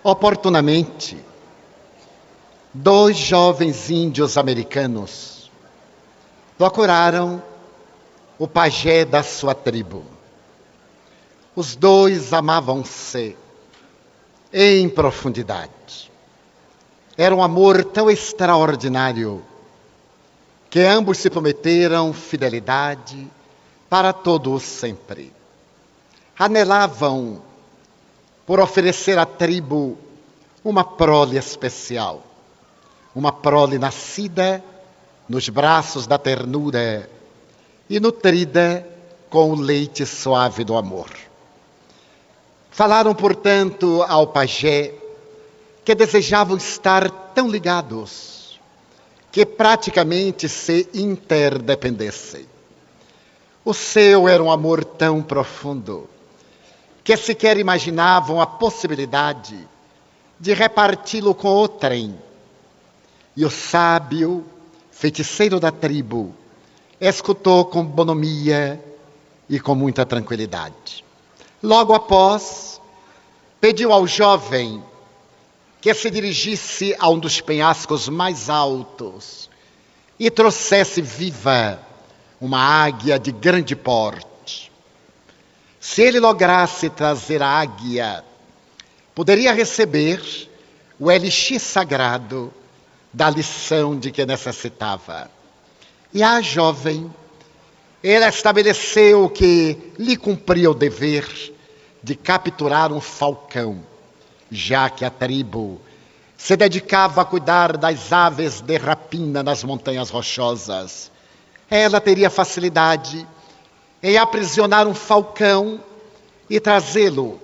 Oportunamente, dois jovens índios americanos procuraram o pajé da sua tribo. Os dois amavam-se em profundidade. Era um amor tão extraordinário que ambos se prometeram fidelidade para todo o sempre. Anelavam por oferecer à tribo uma prole especial, uma prole nascida nos braços da ternura e nutrida com o leite suave do amor. Falaram, portanto, ao pajé que desejavam estar tão ligados que praticamente se interdependessem. O seu era um amor tão profundo que sequer imaginavam a possibilidade de reparti-lo com outrem. E o sábio, feiticeiro da tribo, escutou com bonomia e com muita tranquilidade. Logo após, pediu ao jovem que se dirigisse a um dos penhascos mais altos e trouxesse viva uma águia de grande porte. Se ele lograsse trazer a águia, poderia receber o elixir sagrado da lição de que necessitava. E a jovem, ela estabeleceu que lhe cumpria o dever de capturar um falcão, já que a tribo se dedicava a cuidar das aves de rapina nas montanhas rochosas. Ela teria facilidade em aprisionar um falcão e trazê-lo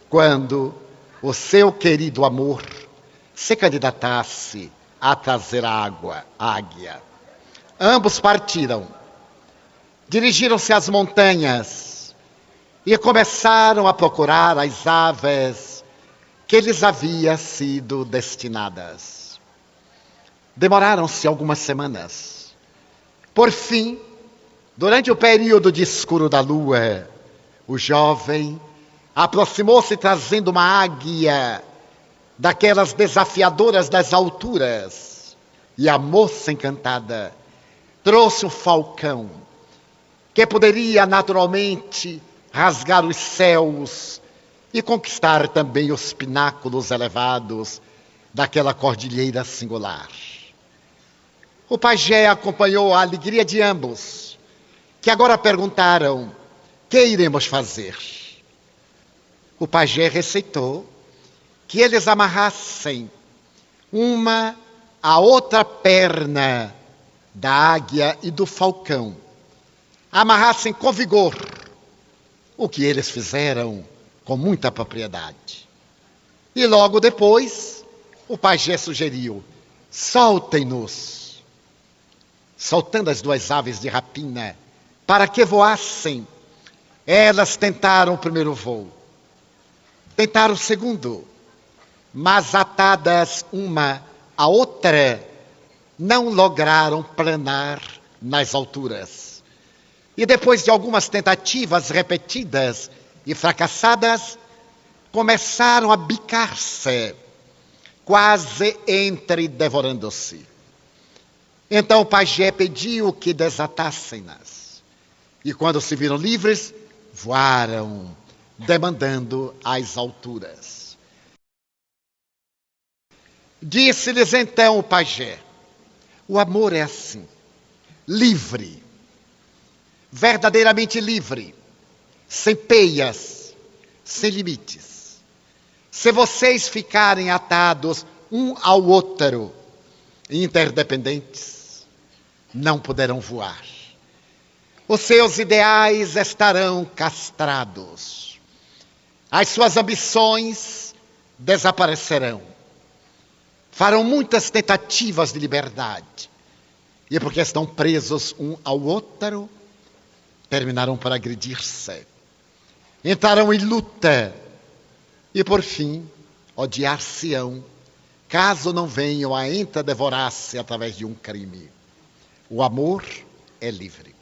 quando o seu querido amor se candidatasse a trazer a águia. Ambos partiram, dirigiram-se às montanhas e começaram a procurar as aves que lhes haviam sido destinadas. Demoraram-se algumas semanas. Por fim, durante o período de escuro da lua, o jovem aproximou-se trazendo uma águia daquelas desafiadoras das alturas. E a moça encantada trouxe um falcão que poderia naturalmente rasgar os céus e conquistar também os pináculos elevados daquela cordilheira singular. O pajé acompanhou a alegria de ambos, que agora perguntaram: que iremos fazer? O pajé receitou que eles amarrassem uma à outra perna da águia e do falcão. Amarrassem com vigor, o que eles fizeram com muita propriedade. E logo depois, o pajé sugeriu: soltem-nos. Soltando as duas aves de rapina para que voassem, elas tentaram o primeiro voo. Tentaram o segundo, mas atadas uma à outra, não lograram planar nas alturas. E depois de algumas tentativas repetidas e fracassadas, começaram a bicar-se, quase devorando-se. Então o pajé pediu que desatassem-nas. E quando se viram livres, voaram, demandando as alturas. Disse-lhes então o pajé: o amor é assim, livre, verdadeiramente livre, sem peias, sem limites. Se vocês ficarem atados um ao outro, interdependentes, não poderão voar. Os seus ideais estarão castrados. As suas ambições desaparecerão. Farão muitas tentativas de liberdade. E porque estão presos um ao outro, terminarão por agredir-se. Entrarão em luta. E por fim, odiar-se-ão, caso não venham a devorar-se através de um crime. O amor é livre.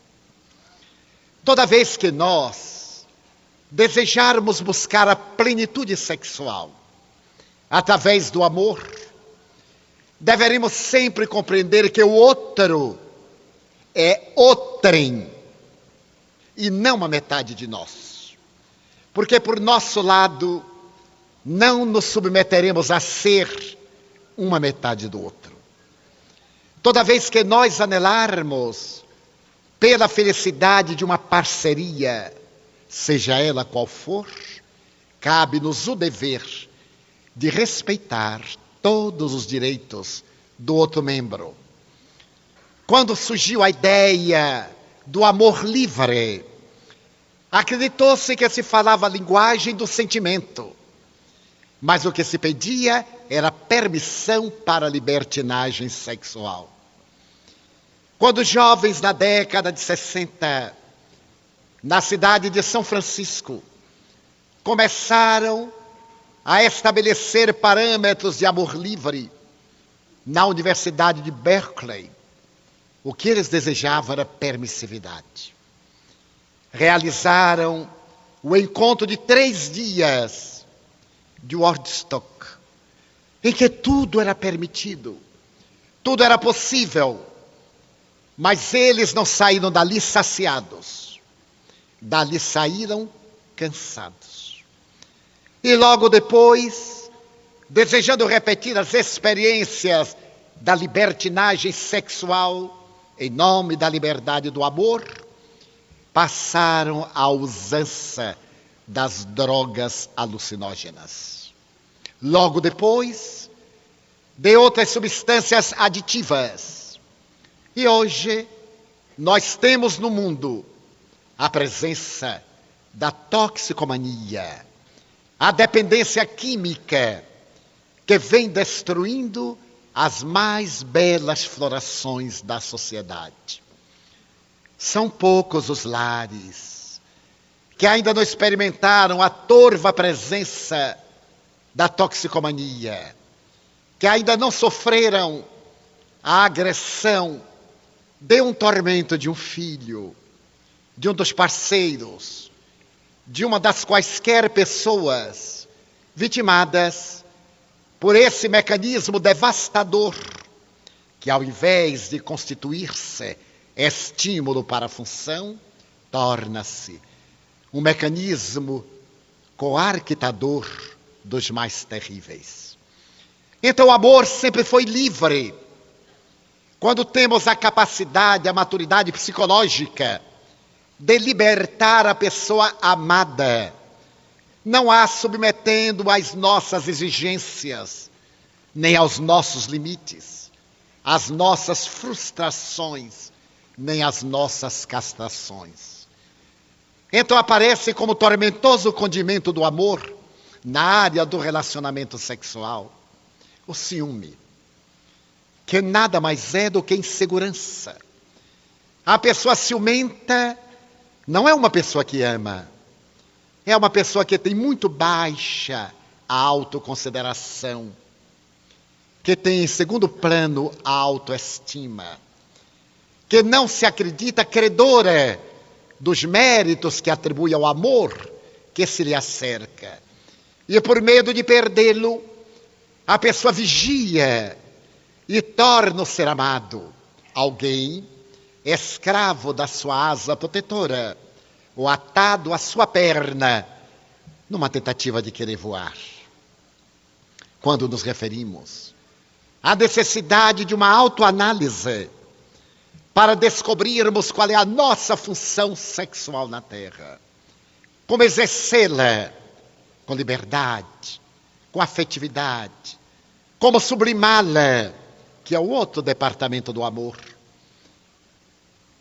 Toda vez que nós desejarmos buscar a plenitude sexual, através do amor, deveríamos sempre compreender que o outro é outrem e não uma metade de nós. Porque por nosso lado não nos submeteremos a ser uma metade do outro. Toda vez que nós anelarmos pela felicidade de uma parceria, seja ela qual for, cabe-nos o dever de respeitar todos os direitos do outro membro. Quando surgiu a ideia do amor livre, acreditou-se que se falava a linguagem do sentimento, mas o que se pedia era permissão para a libertinagem sexual. Quando os jovens na década de 60, na cidade de São Francisco, começaram a estabelecer parâmetros de amor livre na Universidade de Berkeley, o que eles desejavam era permissividade. Realizaram o encontro de 3 dias de Woodstock, em que tudo era permitido, tudo era possível, mas eles não saíram dali saciados, dali saíram cansados. E logo depois, desejando repetir as experiências da libertinagem sexual, em nome da liberdade do amor, passaram à usança das drogas alucinógenas. Logo depois, de outras substâncias aditivas. E hoje, nós temos no mundo a presença da toxicomania, a dependência química, que vem destruindo as mais belas florações da sociedade. São poucos os lares que ainda não experimentaram a torva presença da toxicomania, que ainda não sofreram a agressão de um tormento de um filho, de um dos parceiros, de uma das quaisquer pessoas vitimadas por esse mecanismo devastador que, ao invés de constituir-se estímulo para a função, torna-se um mecanismo coarquitador dos mais terríveis. Então o amor sempre foi livre. Quando temos a capacidade, a maturidade psicológica de libertar a pessoa amada, não a submetendo às nossas exigências, nem aos nossos limites, às nossas frustrações, nem às nossas castrações. Então aparece como tormentoso condimento do amor, na área do relacionamento sexual, o ciúme, que nada mais é do que insegurança. A pessoa ciumenta não é uma pessoa que ama, é uma pessoa que tem muito baixa a autoconsideração, que tem em segundo plano a autoestima, que não se acredita credora dos méritos que atribui ao amor que se lhe acerca. E por medo de perdê-lo, a pessoa vigia e torna o ser amado alguém escravo da sua asa protetora, ou atado à sua perna, numa tentativa de querer voar. Quando nos referimos à necessidade de uma autoanálise para descobrirmos qual é a nossa função sexual na Terra, como exercê-la com liberdade, com afetividade, como sublimá-la, que é o outro departamento do amor.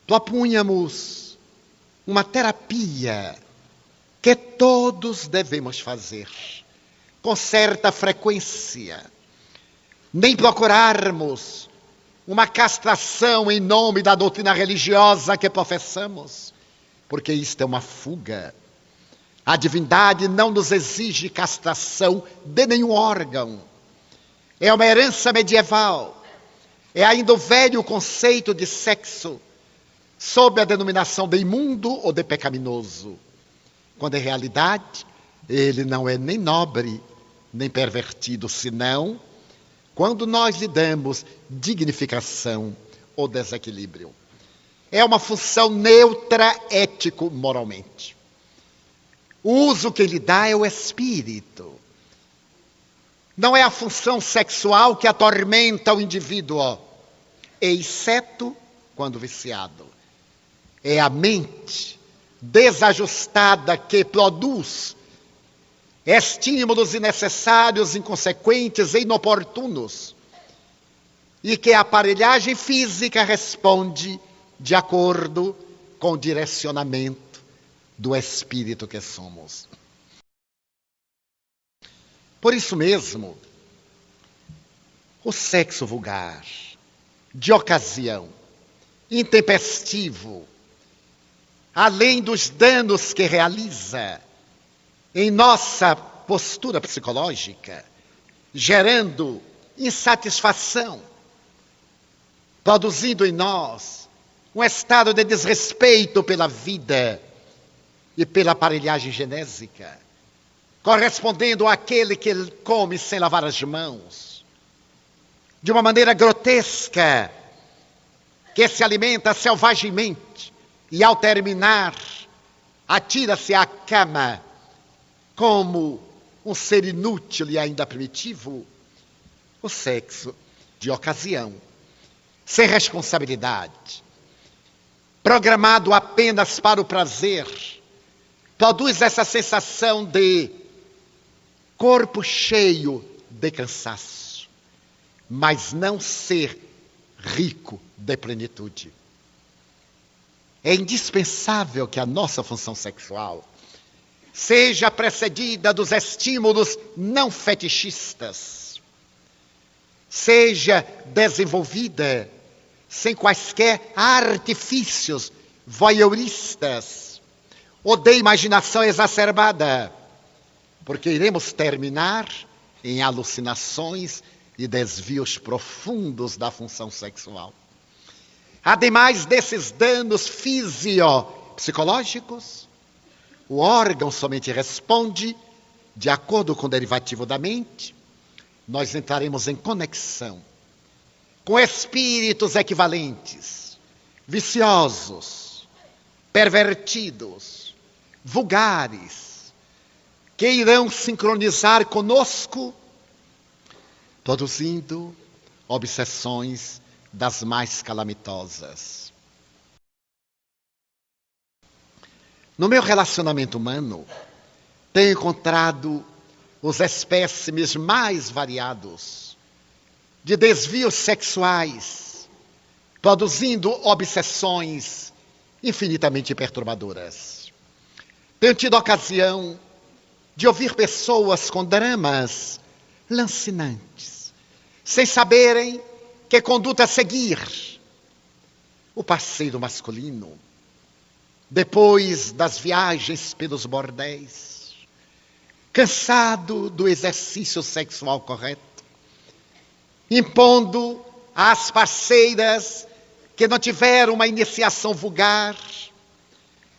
Propunhamos uma terapia que todos devemos fazer, com certa frequência. Nem procurarmos uma castração em nome da doutrina religiosa que professamos, porque isto é uma fuga. A divindade não nos exige castração de nenhum órgão. É uma herança medieval. É ainda o velho conceito de sexo, sob a denominação de imundo ou de pecaminoso, quando em realidade ele não é nem nobre, nem pervertido, senão quando nós lhe damos dignificação ou desequilíbrio. É uma função neutra ético-moralmente. O uso que ele dá é o espírito. Não é a função sexual que atormenta o indivíduo, exceto quando viciado. É a mente desajustada que produz estímulos innecessários, inconsequentes e inoportunos, e que a aparelhagem física responde de acordo com o direcionamento do espírito que somos. Por isso mesmo, o sexo vulgar, de ocasião, intempestivo, além dos danos que realiza em nossa postura psicológica, gerando insatisfação, produzindo em nós um estado de desrespeito pela vida e pela aparelhagem genésica, correspondendo àquele que come sem lavar as mãos, de uma maneira grotesca, que se alimenta selvagemente e, ao terminar, atira-se à cama como um ser inútil e ainda primitivo. O sexo de ocasião, sem responsabilidade, programado apenas para o prazer, produz essa sensação de corpo cheio de cansaço, mas não ser rico de plenitude. É indispensável que a nossa função sexual seja precedida dos estímulos não fetichistas, seja desenvolvida sem quaisquer artifícios voyeuristas ou de imaginação exacerbada, porque iremos terminar em alucinações e desvios profundos da função sexual. Ademais desses danos fisiopsicológicos, o órgão somente responde de acordo com o derivativo da mente. Nós entraremos em conexão com espíritos equivalentes, viciosos, pervertidos, vulgares, que irão sincronizar conosco, produzindo obsessões das mais calamitosas. No meu relacionamento humano, tenho encontrado os espécimes mais variados de desvios sexuais, produzindo obsessões infinitamente perturbadoras. Tenho tido ocasião de ouvir pessoas com dramas lancinantes, sem saberem que conduta seguir. O parceiro masculino, depois das viagens pelos bordéis, cansado do exercício sexual correto, impondo às parceiras que não tiveram uma iniciação vulgar,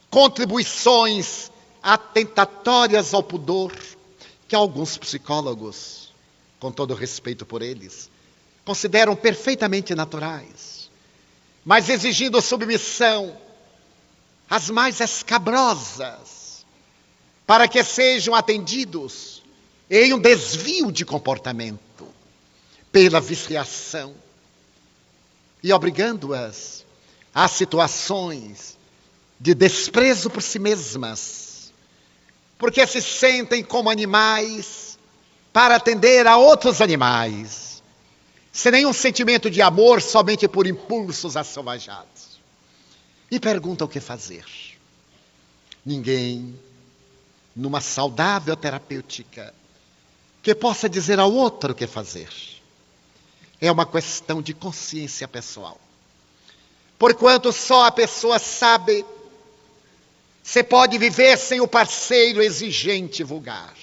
contribuições atentatórias ao pudor, que alguns psicólogos, com todo respeito por eles, consideram perfeitamente naturais, mas exigindo submissão às mais escabrosas, para que sejam atendidos em um desvio de comportamento, pela viciação, e obrigando-as a situações de desprezo por si mesmas, porque se sentem como animais para atender a outros animais, sem nenhum sentimento de amor, somente por impulsos assovajados. E perguntam o que fazer. Ninguém, numa saudável terapêutica, que possa dizer ao outro o que fazer. É uma questão de consciência pessoal. Porquanto só a pessoa sabe se pode viver sem o parceiro exigente e vulgar.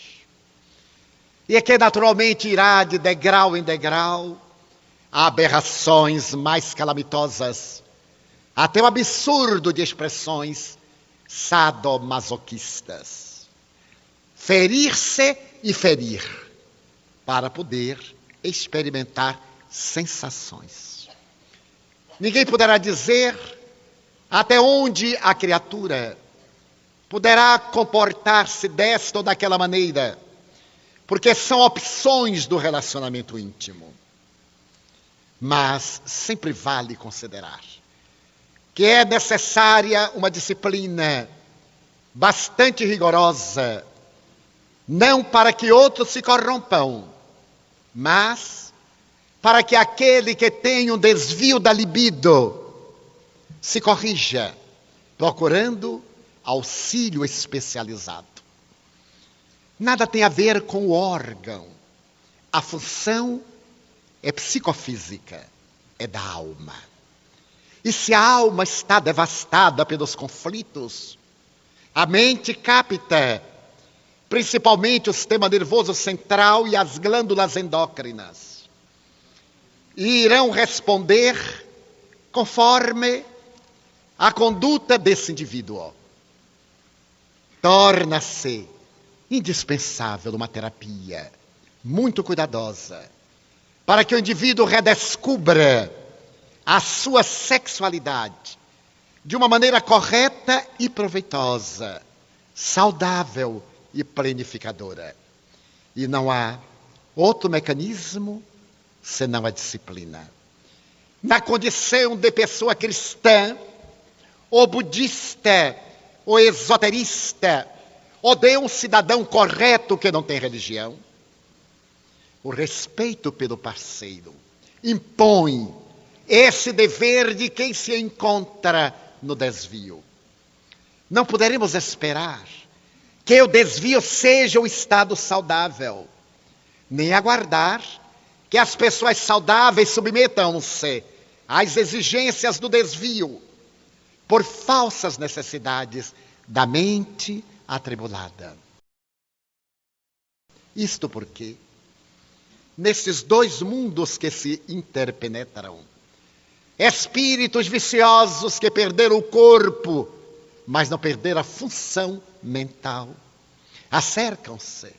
E é que naturalmente irá de degrau em degrau a aberrações mais calamitosas, até o absurdo de expressões sadomasoquistas. Ferir-se e ferir, para poder experimentar sensações. Ninguém poderá dizer até onde a criatura poderá comportar-se desta ou daquela maneira, porque são opções do relacionamento íntimo. Mas sempre vale considerar que é necessária uma disciplina bastante rigorosa, não para que outros se corrompam, mas para que aquele que tem um desvio da libido se corrija, procurando auxílio especializado. Nada tem a ver com o órgão. A função é psicofísica, é da alma. E se a alma está devastada pelos conflitos, a mente capta principalmente o sistema nervoso central e as glândulas endócrinas. E irão responder conforme a conduta desse indivíduo. Torna-se indispensável uma terapia muito cuidadosa para que o indivíduo redescubra a sua sexualidade de uma maneira correta e proveitosa, saudável e planificadora. E não há outro mecanismo senão a disciplina. Na condição de pessoa cristã, ou budista, ou esoterista, ou de um cidadão correto que não tem religião, o respeito pelo parceiro impõe esse dever de quem se encontra no desvio. Não poderemos esperar que o desvio seja o estado saudável, nem aguardar que as pessoas saudáveis submetam-se às exigências do desvio por falsas necessidades da mente atribulada. Isto porque, nesses dois mundos que se interpenetram, espíritos viciosos que perderam o corpo, mas não perderam a função mental, acercam-se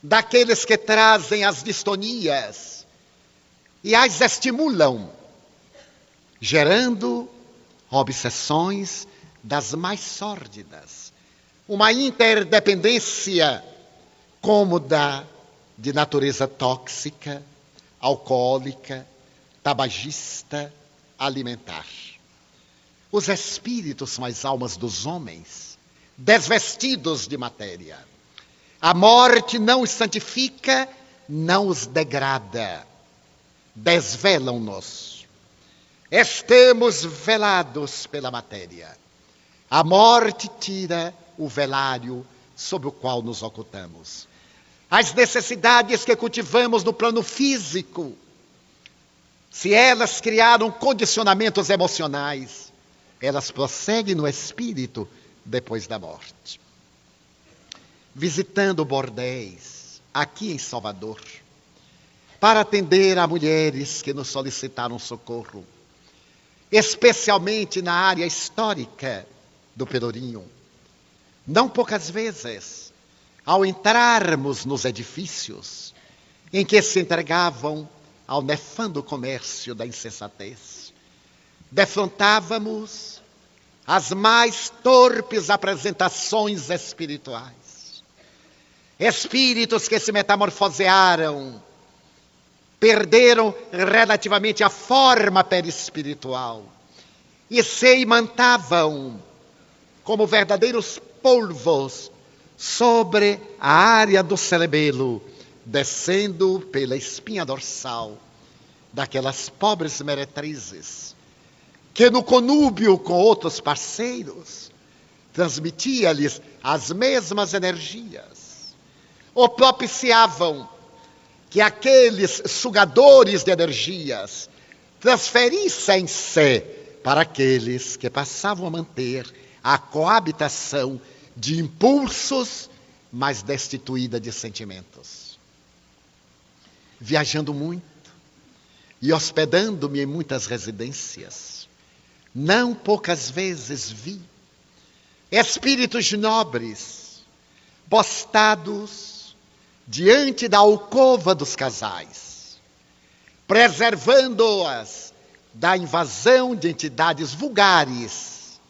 daqueles que trazem as distonias e as estimulam, gerando obsessões das mais sórdidas, uma interdependência cômoda de natureza tóxica, alcoólica, tabagista, alimentar. Os espíritos são as almas dos homens, desvestidos de matéria. A morte não os santifica, não os degrada. Desvelam-nos. Estamos velados pela matéria. A morte tira o velário sob o qual nos ocultamos. As necessidades que cultivamos no plano físico, se elas criaram condicionamentos emocionais, elas prosseguem no espírito depois da morte. Visitando bordéis, aqui em Salvador, para atender a mulheres que nos solicitaram socorro, especialmente na área histórica do Pelourinho. Não poucas vezes, ao entrarmos nos edifícios em que se entregavam ao nefando comércio da insensatez, defrontávamos as mais torpes apresentações espirituais. Espíritos que se metamorfosearam, perderam relativamente a forma perispiritual e se imantavam como verdadeiros polvos sobre a área do cerebelo, descendo pela espinha dorsal daquelas pobres meretrizes que no conúbio com outros parceiros transmitia-lhes as mesmas energias, ou propiciavam que aqueles sugadores de energias transferissem-se para aqueles que passavam a manter a coabitação de impulsos, mas destituída de sentimentos. Viajando muito e hospedando-me em muitas residências, não poucas vezes vi espíritos nobres postados diante da alcova dos casais, preservando-as da invasão de entidades vulgares,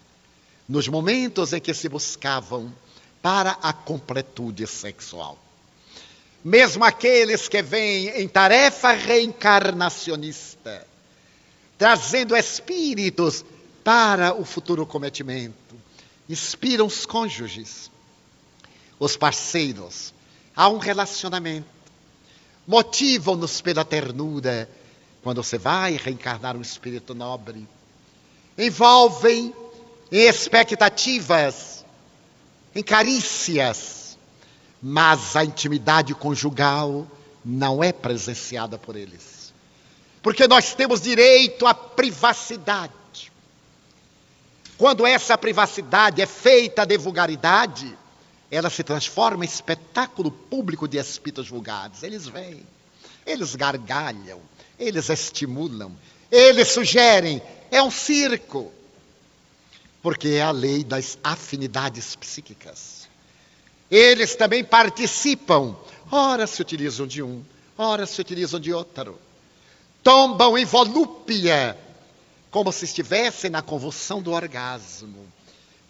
nos momentos em que se buscavam para a completude sexual. Mesmo aqueles que vêm em tarefa reencarnacionista, trazendo espíritos para o futuro cometimento, inspiram os cônjuges, os parceiros, a um relacionamento. Motivam-nos pela ternura, quando você vai reencarnar um espírito nobre. Envolvem em expectativas, em carícias, mas a intimidade conjugal não é presenciada por eles. Porque nós temos direito à privacidade. Quando essa privacidade é feita de vulgaridade, ela se transforma em espetáculo público de espíritos vulgares. Eles vêm, eles gargalham, eles estimulam, eles sugerem. É um circo. Porque é a lei das afinidades psíquicas. Eles também participam. Ora se utilizam de um, ora se utilizam de outro. Tombam em volúpia, como se estivessem na convulsão do orgasmo.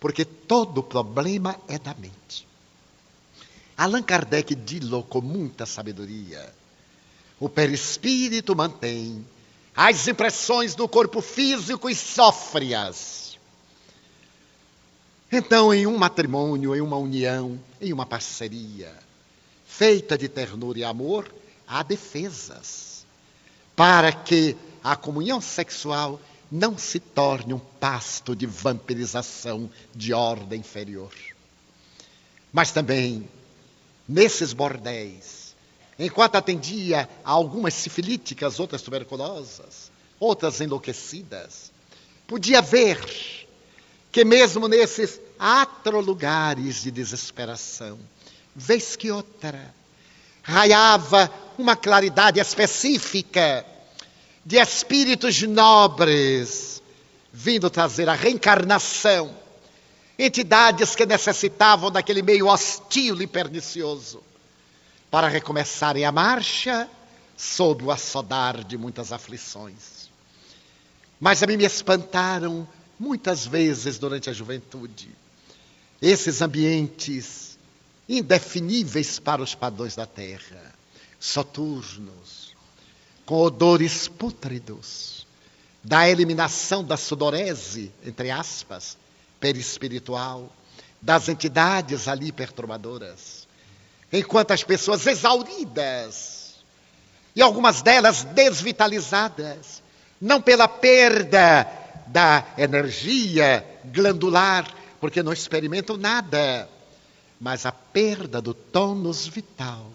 Porque todo o problema é da mente. Allan Kardec dilou com muita sabedoria. O perispírito mantém as impressões do corpo físico e sofre-as. Então, em um matrimônio, em uma união, em uma parceria, feita de ternura e amor, há defesas, para que a comunhão sexual não se torne um pasto de vampirização de ordem inferior. Mas também, nesses bordéis, enquanto atendia a algumas sifilíticas, outras tuberculosas, outras enlouquecidas, podia ver que mesmo nesses atrolugares de desesperação, vez que outra, raiava uma claridade específica de espíritos nobres, vindo trazer a reencarnação, entidades que necessitavam daquele meio hostil e pernicioso, para recomeçarem a marcha sob o assodar de muitas aflições. Mas a mim me espantaram muitas vezes durante a juventude esses ambientes indefiníveis para os padrões da terra, soturnos, com odores pútridos, da eliminação da sudorese, entre aspas, perispiritual, das entidades ali perturbadoras, enquanto as pessoas exauridas, e algumas delas desvitalizadas, não pela perda da energia glandular, porque não experimentam nada, mas a perda do tônus vital,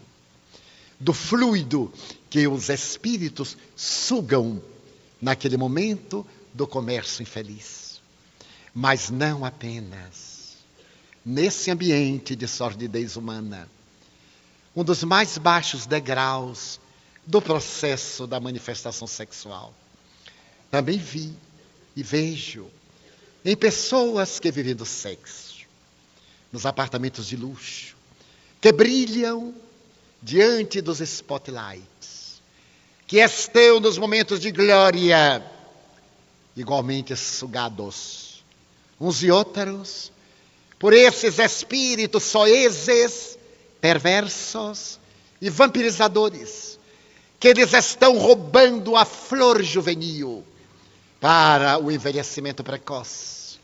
do fluido que os espíritos sugam naquele momento do comércio infeliz. Mas não apenas. Nesse ambiente de sordidez humana, um dos mais baixos degraus do processo da manifestação sexual, também vi e vejo em pessoas que vivem do sexo, nos apartamentos de luxo, que brilham diante dos spotlights, que estão nos momentos de glória, igualmente sugados, uns e outros, por esses espíritos soezes, perversos e vampirizadores, que eles estão roubando a flor juvenil para o envelhecimento precoce,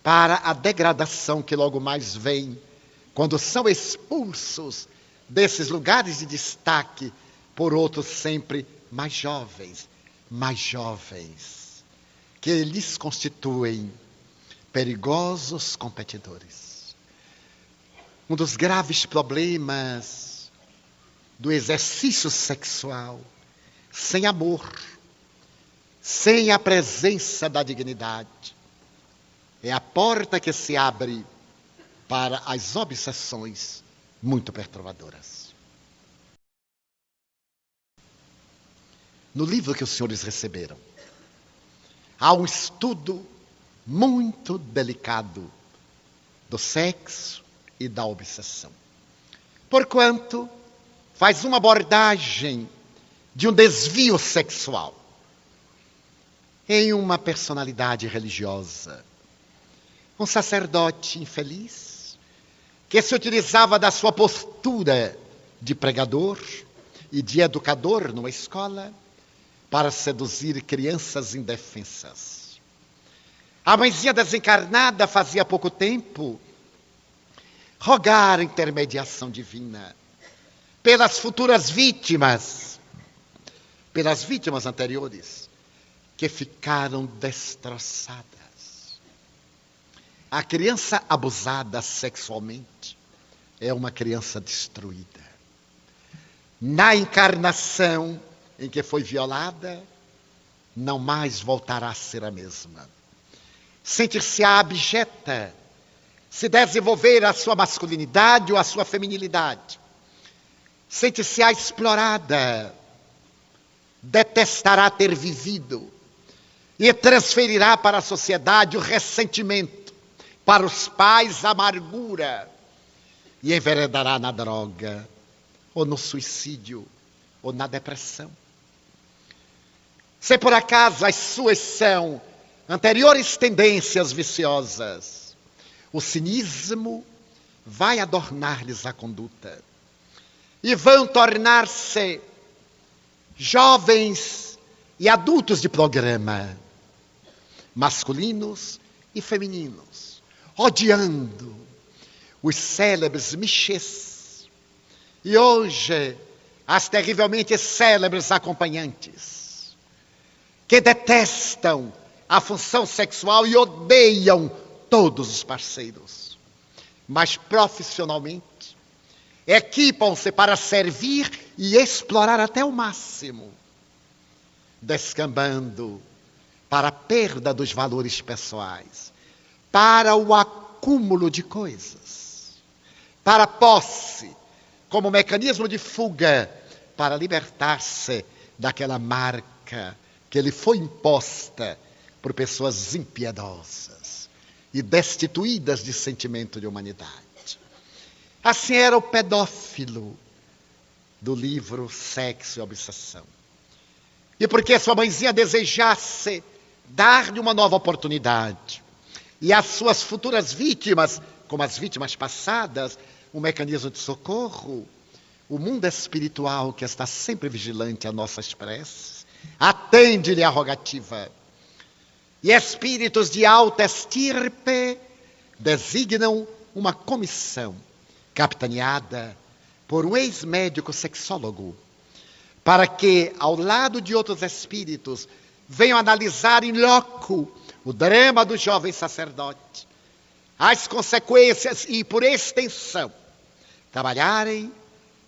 para a degradação que logo mais vem, quando são expulsos desses lugares de destaque por outros sempre mais jovens, que lhes constituem perigosos competidores. Um dos graves problemas do exercício sexual, sem amor, sem a presença da dignidade, é a porta que se abre para as obsessões muito perturbadoras. No livro que os senhores receberam, há um estudo muito delicado do sexo e da obsessão. porquanto faz uma abordagem de um desvio sexual em uma personalidade religiosa. Um sacerdote infeliz que se utilizava da sua postura de pregador e de educador numa escola para seduzir crianças indefensas. A mãezinha desencarnada fazia pouco tempo rogar a intermediação divina pelas futuras vítimas, pelas vítimas anteriores, que ficaram destroçadas. A criança abusada sexualmente é uma criança destruída. Na encarnação em que foi violada, não mais voltará a ser a mesma. Sentir-se-á abjeta, se desenvolver a sua masculinidade ou a sua feminilidade. Sentir-se-á explorada, detestará ter vivido e transferirá para a sociedade o ressentimento, para os pais a amargura, e enveredará na droga, ou no suicídio, ou na depressão. Se por acaso as suas são anteriores tendências viciosas, o cinismo vai adornar-lhes a conduta e vão tornar-se jovens e adultos de programa, masculinos e femininos, odiando os célebres michês e hoje as terrivelmente célebres acompanhantes, que detestam a função sexual e odeiam todos os parceiros, mas profissionalmente equipam-se para servir e explorar até o máximo, descambando para a perda dos valores pessoais, para o acúmulo de coisas, para a posse, como mecanismo de fuga, para libertar-se daquela marca que lhe foi imposta por pessoas impiedosas e destituídas de sentimento de humanidade. Assim era o pedófilo do livro Sexo e Obsessão. E porque sua mãezinha desejasse dar-lhe uma nova oportunidade, e às suas futuras vítimas, como as vítimas passadas, um mecanismo de socorro, o mundo espiritual, que está sempre vigilante a nossas preces, atende-lhe a rogativa. E espíritos de alta estirpe designam uma comissão, capitaneada por um ex-médico sexólogo, para que, ao lado de outros espíritos, venham analisar in loco o drama do jovem sacerdote, as consequências e, por extensão, trabalharem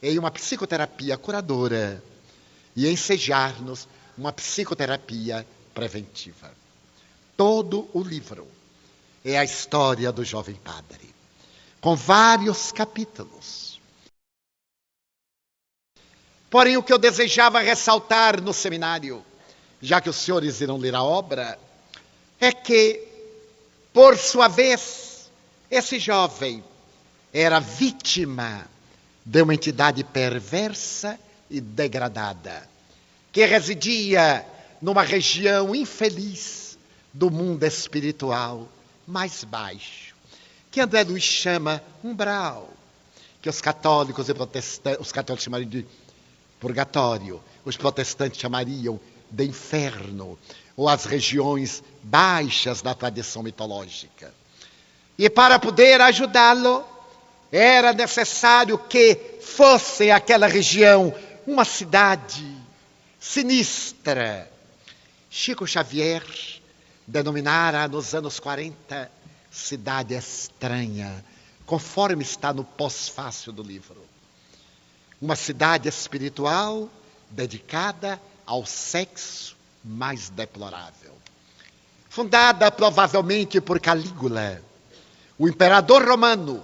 em uma psicoterapia curadora e ensejar-nos uma psicoterapia preventiva. Todo o livro é a história do jovem padre, com vários capítulos. Porém, o que eu desejava ressaltar no seminário, já que os senhores irão ler a obra, é que, por sua vez, esse jovem era vítima de uma entidade perversa e degradada, que residia numa região infeliz do mundo espiritual mais baixo, que André Luiz chama umbral, que os católicos e protestantes, os católicos chamariam de purgatório, os protestantes chamariam de inferno, ou as regiões baixas da tradição mitológica. E para poder ajudá-lo, era necessário que fosse aquela região uma cidade sinistra. Chico Xavier denominara nos anos 40 cidade estranha, conforme está no pós-fácil do livro. Uma cidade espiritual dedicada ao sexo mais deplorável. Fundada provavelmente por Calígula, o imperador romano,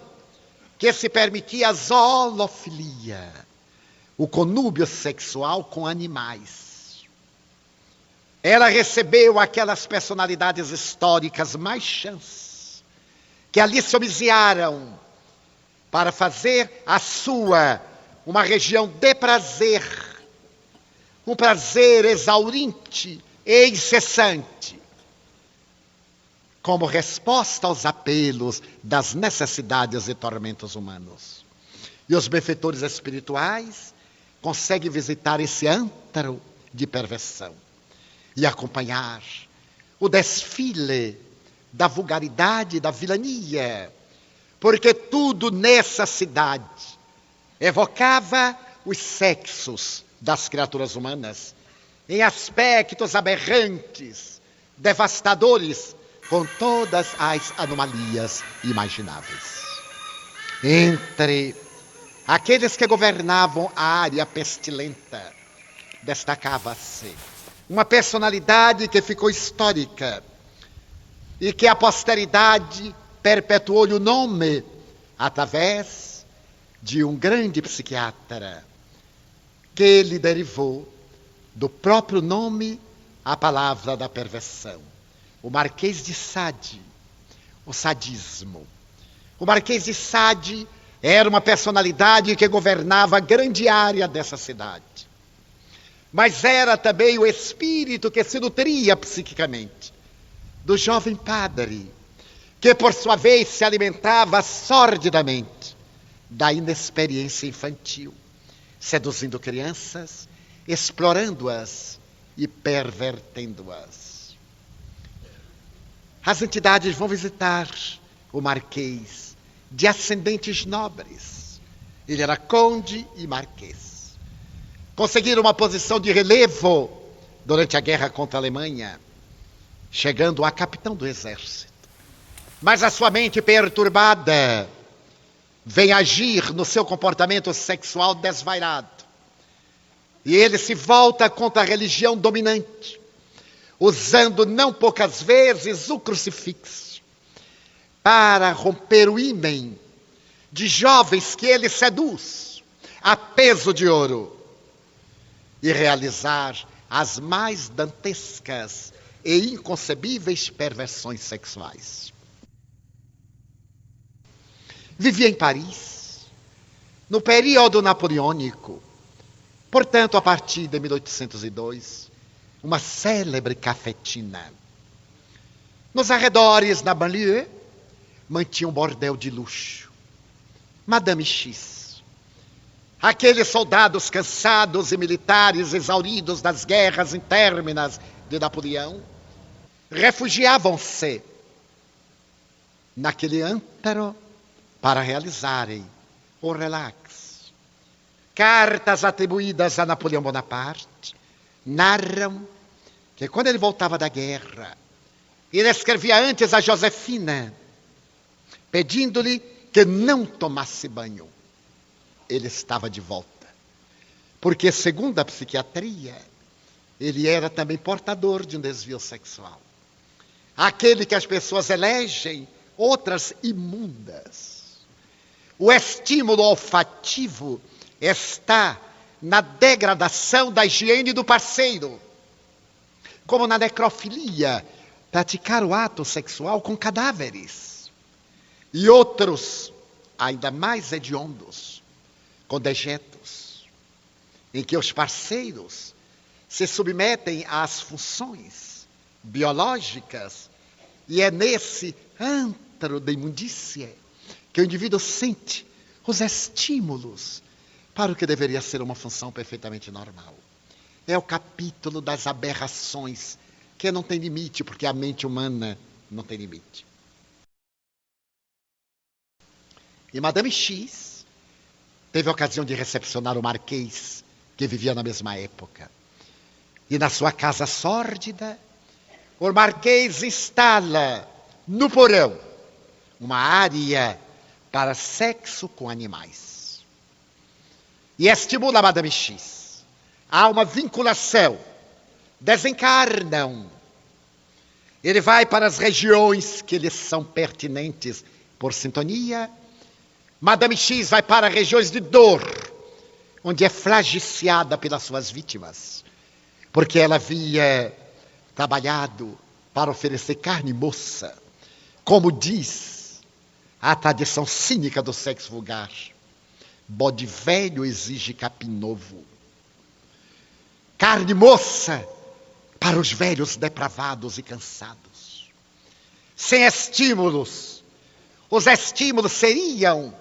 que se permitia a zoofilia, o conúbio sexual com animais. Ela recebeu aquelas personalidades históricas mais chãs, que ali se homiziaram para fazer a sua uma região de prazer, um prazer exauriente e incessante, como resposta aos apelos das necessidades e tormentos humanos. E os benfeitores espirituais conseguem visitar esse antro de perversão e acompanhar o desfile da vulgaridade e da vilania, porque tudo nessa cidade evocava os sexos das criaturas humanas em aspectos aberrantes, devastadores, com todas as anomalias imagináveis. Entre aqueles que governavam a área pestilenta, destacava-se uma personalidade que ficou histórica e que a posteridade perpetuou-lhe o nome através de um grande psiquiatra que lhe derivou do próprio nome a palavra da perversão. O Marquês de Sade, o sadismo. O Marquês de Sade era uma personalidade que governava a grande área dessa cidade. Mas era também o espírito que se nutria psiquicamente do jovem padre, que por sua vez se alimentava sordidamente da inexperiência infantil, seduzindo crianças, explorando-as e pervertendo-as. As entidades vão visitar o Marquês de ascendentes nobres. Ele era conde e marquês. Conseguiram uma posição de relevo durante a guerra contra a Alemanha, chegando a capitão do exército. Mas a sua mente perturbada vem agir no seu comportamento sexual desvairado. E ele se volta contra a religião dominante, usando não poucas vezes o crucifixo para romper o ímen de jovens que ele seduz a peso de ouro e realizar as mais dantescas e inconcebíveis perversões sexuais. Vivia em Paris, no período napoleônico, portanto, a partir de 1802, uma célebre cafetina. Nos arredores da banlieue, mantinha um bordel de luxo. Madame X. Aqueles soldados cansados e militares exauridos das guerras interminas de Napoleão, refugiavam-se naquele antro para realizarem o relax. Cartas atribuídas a Napoleão Bonaparte narram que quando ele voltava da guerra, ele escrevia antes a Josefina, pedindo-lhe que não tomasse banho. Ele estava de volta. Porque, segundo a psiquiatria, ele era também portador de um desvio sexual. Aquele que as pessoas elegem outras imundas. O estímulo olfativo está na degradação da higiene do parceiro. Como na necrofilia, praticar o ato sexual com cadáveres. E outros, ainda mais hediondos, com dejetos, em que os parceiros se submetem às funções biológicas, e é nesse antro de imundícia que o indivíduo sente os estímulos para o que deveria ser uma função perfeitamente normal. É o capítulo das aberrações, que não tem limite, porque a mente humana não tem limite. E Madame X teve a ocasião de recepcionar o Marquês, que vivia na mesma época. E na sua casa sórdida, o Marquês instala no porão uma área para sexo com animais. E estimula a Madame X. Há uma vinculação. Desencarnam. Ele vai para as regiões que lhes são pertinentes por sintonia. Madame X vai para regiões de dor, onde é flagiciada pelas suas vítimas, porque ela havia trabalhado para oferecer carne moça, como diz A tradição cínica do sexo vulgar. Bode velho exige capim novo. Carne moça para os velhos depravados e cansados. Sem estímulos. Os estímulos seriam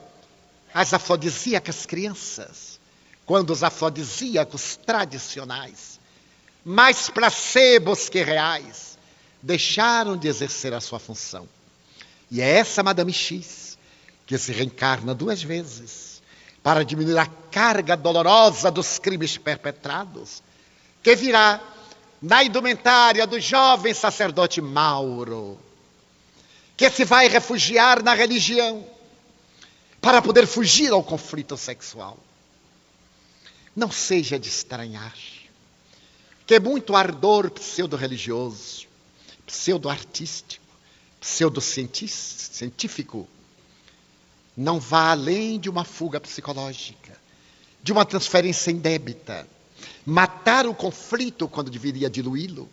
as afrodisíacas crianças, quando os afrodisíacos tradicionais, mais placebos que reais, deixaram de exercer a sua função. E é essa Madame X que se reencarna 2 vezes para diminuir a carga dolorosa dos crimes perpetrados, que virá na indumentária do jovem sacerdote Mauro, que se vai refugiar na religião para poder fugir ao conflito sexual. Não seja de estranhar que muito ardor pseudo-religioso, pseudo-artístico, pseudo-científico não vá além de uma fuga psicológica, de uma transferência indébita, matar o conflito quando deveria diluí-lo,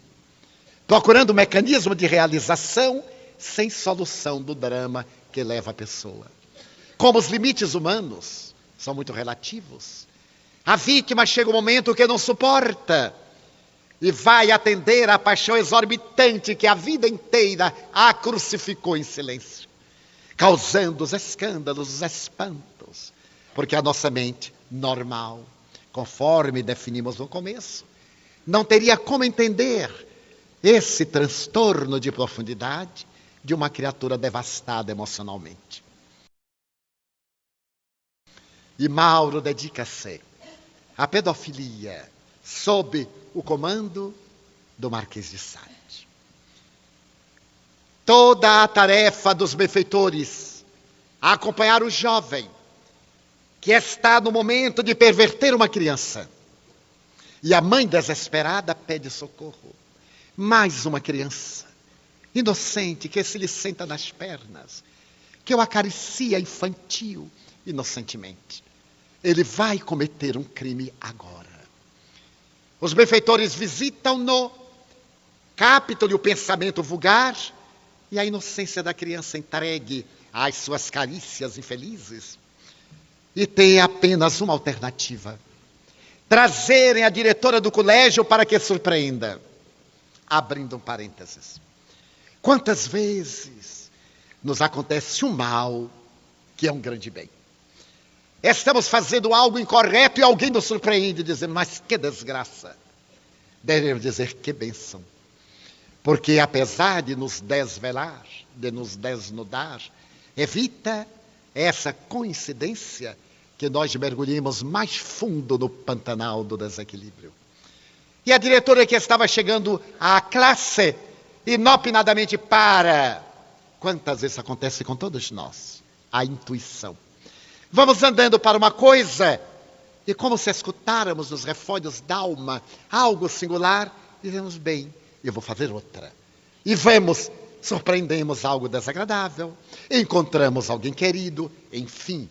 procurando um mecanismo de realização sem solução do drama que leva a pessoa. Como os limites humanos são muito relativos, a vítima chega um momento que não suporta e vai atender à paixão exorbitante que a vida inteira a crucificou em silêncio, causando os escândalos, os espantos, porque a nossa mente normal, conforme definimos no começo, não teria como entender esse transtorno de profundidade de uma criatura devastada emocionalmente. E Mauro dedica-se à pedofilia sob o comando do Marquês de Sade. Toda a tarefa dos benfeitores a acompanhar o jovem que está no momento de perverter uma criança. E a mãe desesperada pede socorro. Mais uma criança inocente que se lhe senta nas pernas, que o acaricia infantil, inocentemente. Ele vai cometer um crime agora. Os benfeitores visitam-no, captam-lhe o pensamento vulgar e a inocência da criança entregue às suas carícias infelizes. E tem apenas uma alternativa: trazerem a diretora do colégio para que surpreenda. Abrindo um parênteses. Quantas vezes nos acontece um mal que é um grande bem? Estamos fazendo algo incorreto e alguém nos surpreende dizendo, mas que desgraça. Devemos dizer que bênção. Porque apesar de nos desvelar, de nos desnudar, evita essa coincidência que nós mergulhemos mais fundo no pantanal do desequilíbrio. E a diretora que estava chegando à classe, inopinadamente para. Quantas vezes acontece com todos nós? A intuição. Vamos andando para uma coisa, e como se escutáramos nos refódios da alma algo singular, dizemos, bem, eu vou fazer outra. E vamos, surpreendemos algo desagradável, encontramos alguém querido, enfim.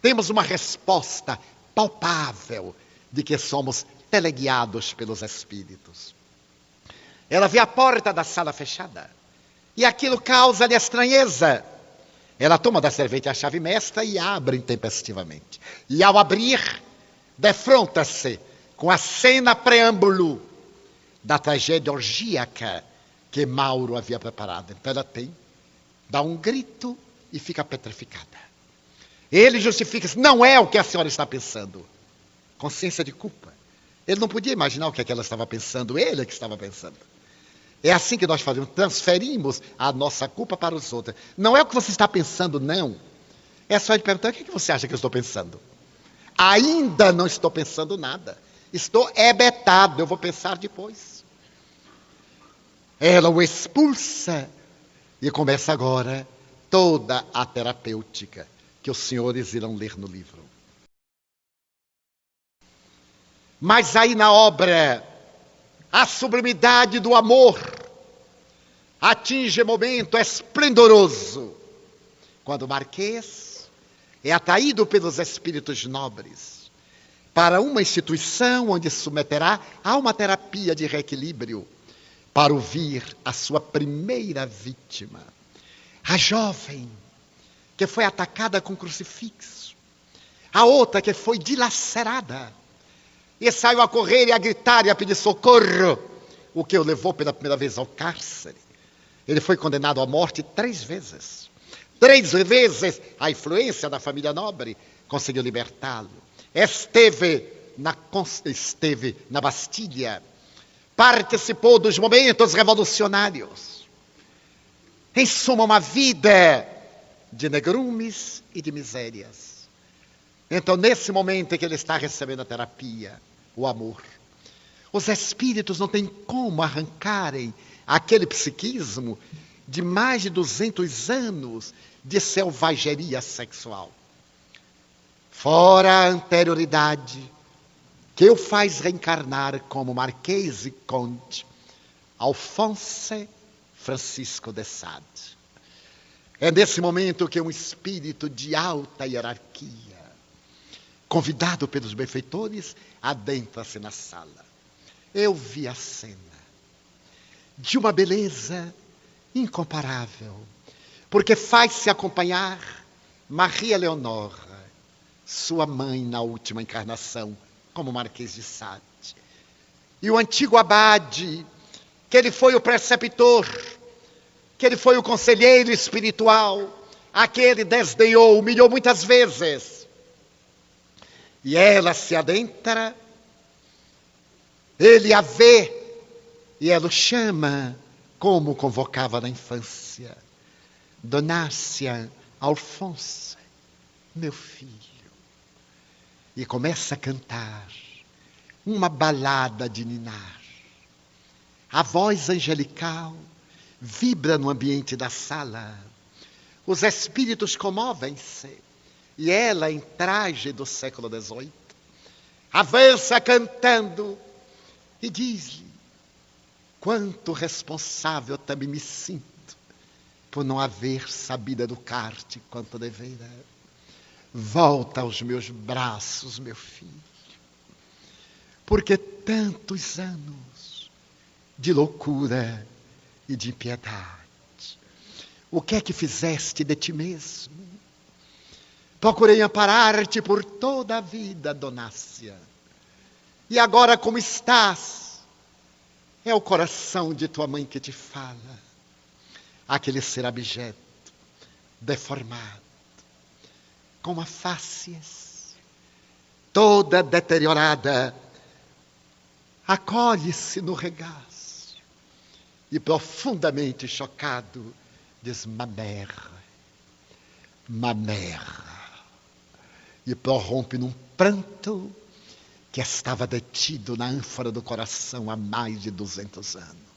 Temos uma resposta palpável de que somos teleguiados pelos espíritos. Ela vê a porta da sala fechada, e aquilo causa-lhe estranheza. Ela toma da servente a chave mestra e abre intempestivamente. E ao abrir, defronta-se com a cena preâmbulo da tragédia orgíaca que Mauro havia preparado. Então ela dá um grito e fica petrificada. Ele justifica-se, não é o que a senhora está pensando. Consciência de culpa. Ele não podia imaginar o que ela estava pensando, ele é que estava pensando. É assim que nós fazemos, transferimos a nossa culpa para os outros. Não é o que você está pensando, não. É só ele perguntar, o que você acha que eu estou pensando? Ainda não estou pensando nada. Estou hebetado, eu vou pensar depois. Ela o expulsa e começa agora toda a terapêutica que os senhores irão ler no livro. Mas aí na obra, a sublimidade do amor atinge momento esplendoroso, quando o Marquês é atraído pelos espíritos nobres para uma instituição onde se submeterá a uma terapia de reequilíbrio para ouvir a sua primeira vítima, a jovem que foi atacada com crucifixo. A outra que foi dilacerada. E saiu a correr e a gritar e a pedir socorro. O que o levou pela primeira vez ao cárcere. Ele foi condenado à morte 3 vezes. 3 vezes a influência da família nobre conseguiu libertá-lo. Esteve na Bastilha. Participou dos momentos revolucionários. Em suma, uma vida de negrumes e de misérias. Então, nesse momento em que ele está recebendo a terapia, o amor, os espíritos não têm como arrancarem aquele psiquismo de mais de 200 anos de selvageria sexual. Fora a anterioridade que o faz reencarnar como Marquês e Conde Alphonse Francisco de Sade. É nesse momento que um espírito de alta hierarquia, convidado pelos benfeitores, adentra-se na sala. Eu vi a cena de uma beleza incomparável, porque faz-se acompanhar Maria Leonora, sua mãe na última encarnação, como Marquês de Sade. E o antigo abade, que ele foi o preceptor, que ele foi o conselheiro espiritual, a que ele desdenhou, humilhou muitas vezes. E ela se adentra, ele a vê, e ela o chama, como convocava na infância. Donácia, Alfonso, meu filho. E começa a cantar uma balada de ninar. A voz angelical vibra no ambiente da sala. Os espíritos comovem-se. E ela, em traje do século XVIII, avança cantando e diz-lhe: quanto responsável também me sinto por não haver sabido educar-te quanto devera. Volta aos meus braços, meu filho, porque tantos anos de loucura e de impiedade, o que é que fizeste de ti mesmo? Procurei amparar-te por toda a vida, Donácia. E agora como estás? É o coração de tua mãe que te fala. Aquele ser abjeto, deformado, com a face toda deteriorada, acolhe-se no regaço e profundamente chocado diz: ma mère, ma mère. E prorrompe num pranto que estava detido na ânfora do coração há mais de 200 anos.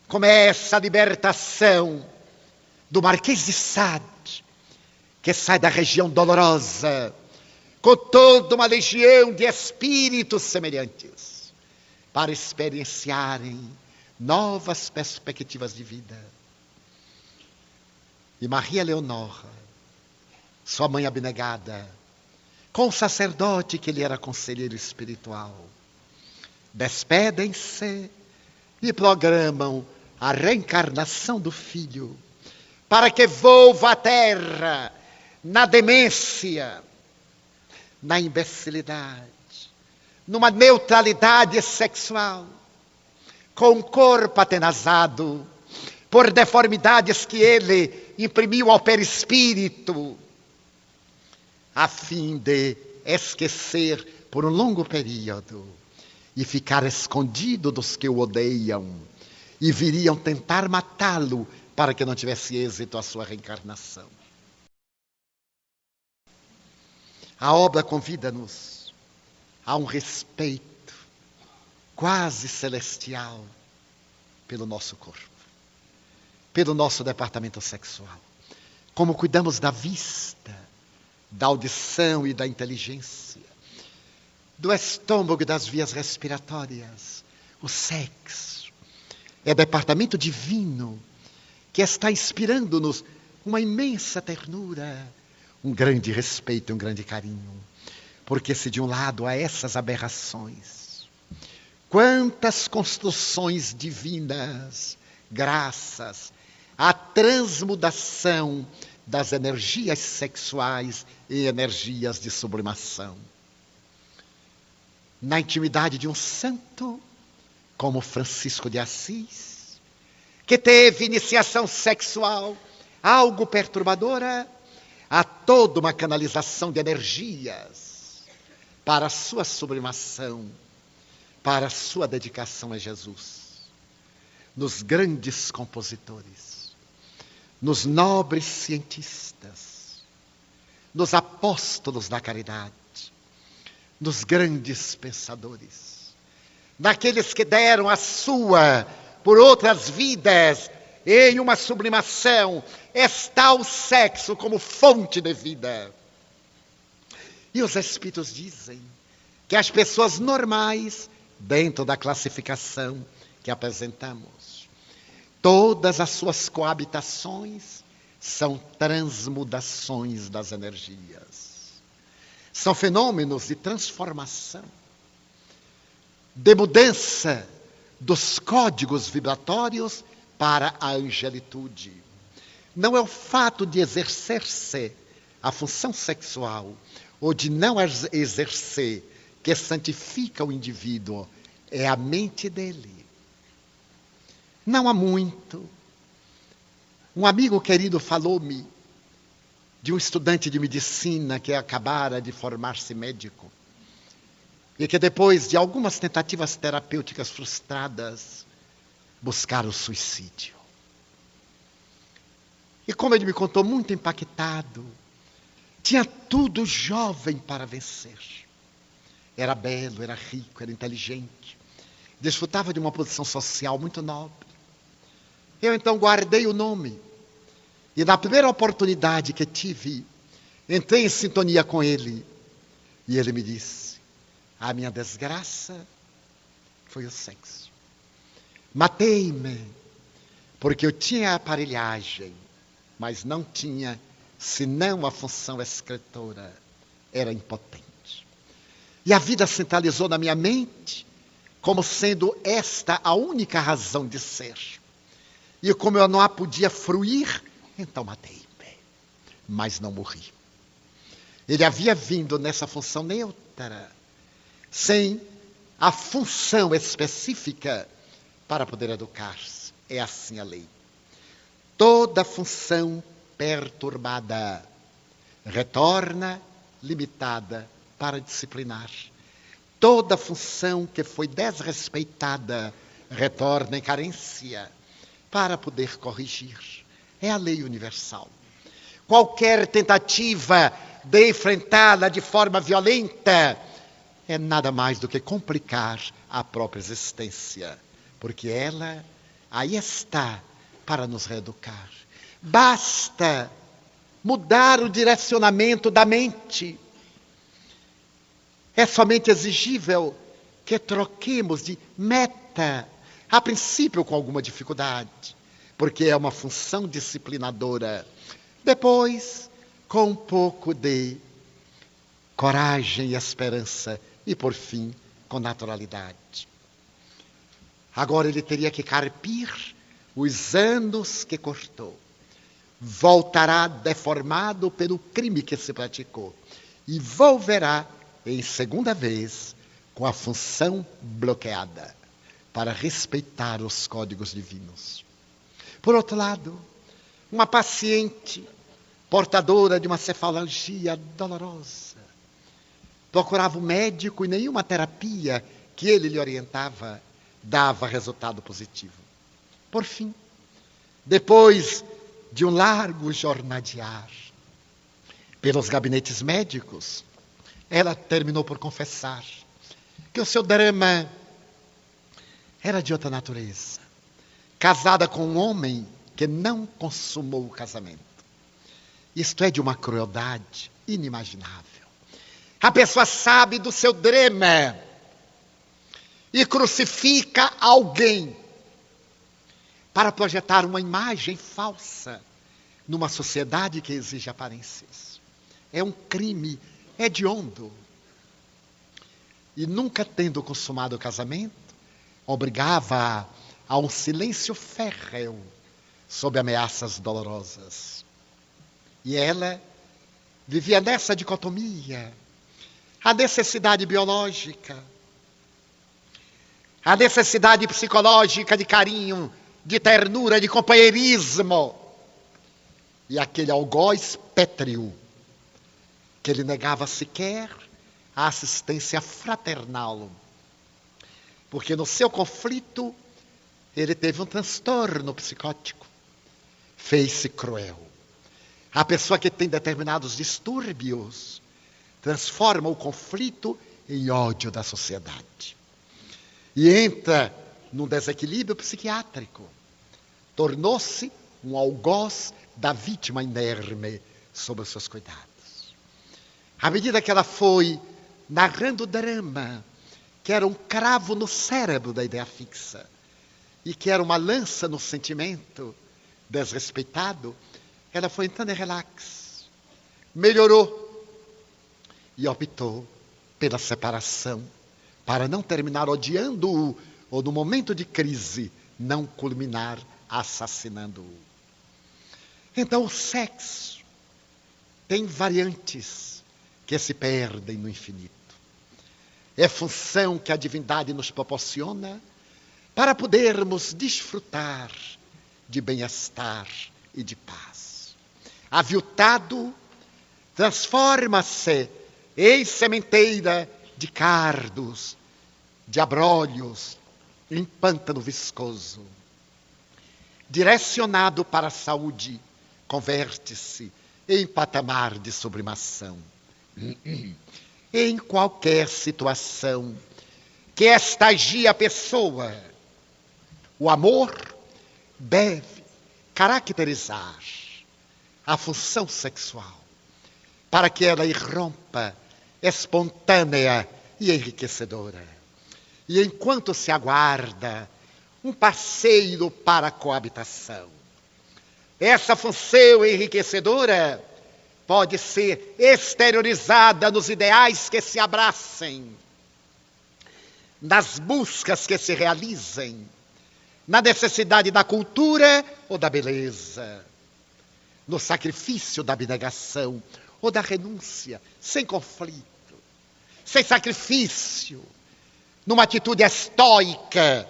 Começa a libertação do Marquês de Sade, que sai da região dolorosa, com toda uma legião de espíritos semelhantes, para experienciarem novas perspectivas de vida. E Maria Leonora, sua mãe abnegada, com o sacerdote que lhe era conselheiro espiritual, despedem-se e programam a reencarnação do filho, para que volva à terra, na demência, na imbecilidade, numa neutralidade sexual, com o corpo atenazado por deformidades que ele imprimiu ao perispírito, a fim de esquecer por um longo período e ficar escondido dos que o odeiam e viriam tentar matá-lo para que não tivesse êxito a sua reencarnação. A obra convida-nos a um respeito quase celestial pelo nosso corpo, pelo nosso departamento sexual. Como cuidamos da vista, da audição e da inteligência, do estômago e das vias respiratórias. O sexo é departamento divino que está inspirando-nos uma imensa ternura, um grande respeito e um grande carinho. Porque se de um lado há essas aberrações, quantas construções divinas, graças a transmudação das energias sexuais em energias de sublimação. Na intimidade de um santo, como Francisco de Assis, que teve iniciação sexual algo perturbadora, há toda uma canalização de energias para a sua sublimação, para a sua dedicação a Jesus. Nos grandes compositores, nos nobres cientistas, nos apóstolos da caridade, nos grandes pensadores, naqueles que deram a sua por outras vidas em uma sublimação, está o sexo como fonte de vida. E os Espíritos dizem que as pessoas normais, dentro da classificação que apresentamos, todas as suas coabitações são transmudações das energias. São fenômenos de transformação, de mudança dos códigos vibratórios para a angelitude. Não é o fato de exercer-se a função sexual ou de não exercer que santifica o indivíduo, é a mente dele. Não há muito, um amigo querido falou-me de um estudante de medicina que acabara de formar-se médico e que depois de algumas tentativas terapêuticas frustradas, buscara o suicídio. E como ele me contou, muito impactado, tinha tudo jovem para vencer. Era belo, era rico, era inteligente, desfrutava de uma posição social muito nobre. Eu então guardei o nome e na primeira oportunidade que tive, entrei em sintonia com ele e ele me disse: a minha desgraça foi o sexo. Matei-me porque eu tinha aparelhagem, mas não tinha senão a função escritora. Era impotente. E a vida centralizou na minha mente como sendo esta a única razão de ser. E como eu não a podia fruir, então matei-me. Mas não morri. Ele havia vindo nessa função neutra, sem a função específica para poder educar-se. É assim a lei. Toda função perturbada retorna limitada para disciplinar. Toda função que foi desrespeitada retorna em carência para poder corrigir. É a lei universal. Qualquer tentativa de enfrentá-la de forma violenta é nada mais do que complicar a própria existência, porque ela aí está para nos reeducar. Basta mudar o direcionamento da mente. É somente exigível que troquemos de meta, a princípio com alguma dificuldade, porque é uma função disciplinadora. Depois, com um pouco de coragem e esperança, e por fim, com naturalidade. Agora ele teria que carpir os anos que cortou. Voltará deformado pelo crime que se praticou e volverá em segunda vez com a função bloqueada para respeitar os códigos divinos. Por outro lado, uma paciente portadora de uma cefalgia dolorosa procurava um médico e nenhuma terapia que ele lhe orientava dava resultado positivo. Por fim, depois de um largo jornadear pelos gabinetes médicos, ela terminou por confessar que o seu drama era de outra natureza. Casada com um homem que não consumou o casamento. Isto é de uma crueldade inimaginável. A pessoa sabe do seu drama e crucifica alguém para projetar uma imagem falsa numa sociedade que exige aparências. É um crime hediondo. E nunca tendo consumado o casamento, obrigava a um silêncio férreo sob ameaças dolorosas. E ela vivia nessa dicotomia, a necessidade biológica, a necessidade psicológica de carinho, de ternura, de companheirismo, e aquele algoz pétreo que lhe negava sequer a assistência fraternal, porque no seu conflito ele teve um transtorno psicótico, fez-se cruel. A pessoa que tem determinados distúrbios transforma o conflito em ódio da sociedade. E entra num desequilíbrio psiquiátrico. Tornou-se um algoz da vítima inerme sob os seus cuidados. À medida que ela foi narrando o drama, que era um cravo no cérebro da ideia fixa, e que era uma lança no sentimento desrespeitado, ela foi entrando em relax, melhorou e optou pela separação, para não terminar odiando-o, ou no momento de crise, não culminar assassinando-o. Então o sexo tem variantes que se perdem no infinito. É função que a divindade nos proporciona para podermos desfrutar de bem-estar e de paz. Aviltado transforma-se em sementeira de cardos, de abrolhos, em pântano viscoso. Direcionado para a saúde, converte-se em patamar de sublimação. Em qualquer situação que estagie a pessoa, o amor deve caracterizar a função sexual para que ela irrompa espontânea e enriquecedora. E enquanto se aguarda um parceiro para a coabitação, essa função enriquecedora pode ser exteriorizada nos ideais que se abracem, nas buscas que se realizem, na necessidade da cultura ou da beleza, no sacrifício da abnegação ou da renúncia, sem conflito, sem sacrifício, numa atitude estoica,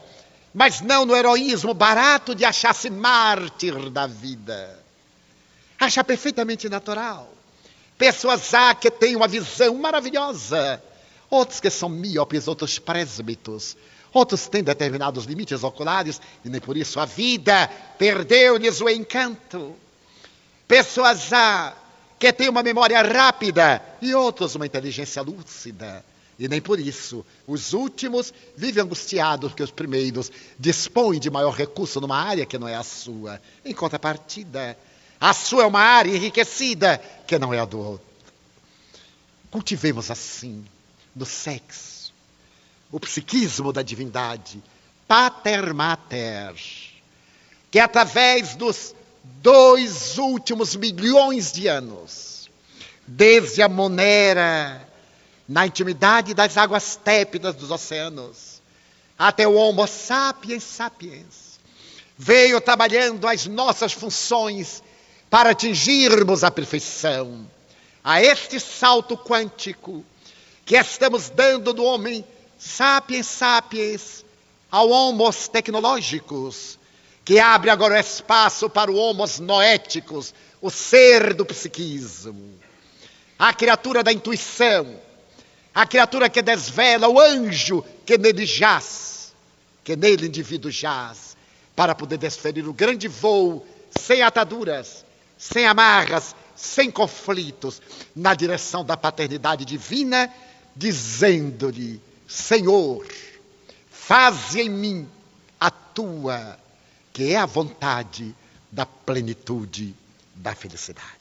mas não no heroísmo barato de achar-se mártir da vida. Acha perfeitamente natural. Pessoas há que têm uma visão maravilhosa, outros que são míopes, outros presbíteros, outros têm determinados limites oculares e nem por isso a vida perdeu-lhes o encanto. Pessoas há que têm uma memória rápida e outros uma inteligência lúcida. E nem por isso os últimos vivem angustiados porque os primeiros dispõem de maior recurso numa área que não é a sua. Em contrapartida, a sua é uma área enriquecida que não é a do outro. Cultivemos assim, no sexo, o psiquismo da divindade, pater mater, que através dos 2 últimos milhões de anos, desde a monera, na intimidade das águas tépidas dos oceanos, até o Homo sapiens sapiens, veio trabalhando as nossas funções para atingirmos a perfeição. A este salto quântico que estamos dando do homem sapiens sapiens ao homos tecnológicos, que abre agora o espaço para o homos noéticos, o ser do psiquismo, a criatura da intuição, a criatura que desvela o anjo que nele jaz, que nele o indivíduo jaz, para poder desferir o grande voo, sem ataduras, sem amarras, sem conflitos, na direção da paternidade divina, dizendo-lhe: Senhor, faze em mim a tua, que é a vontade da plenitude da felicidade.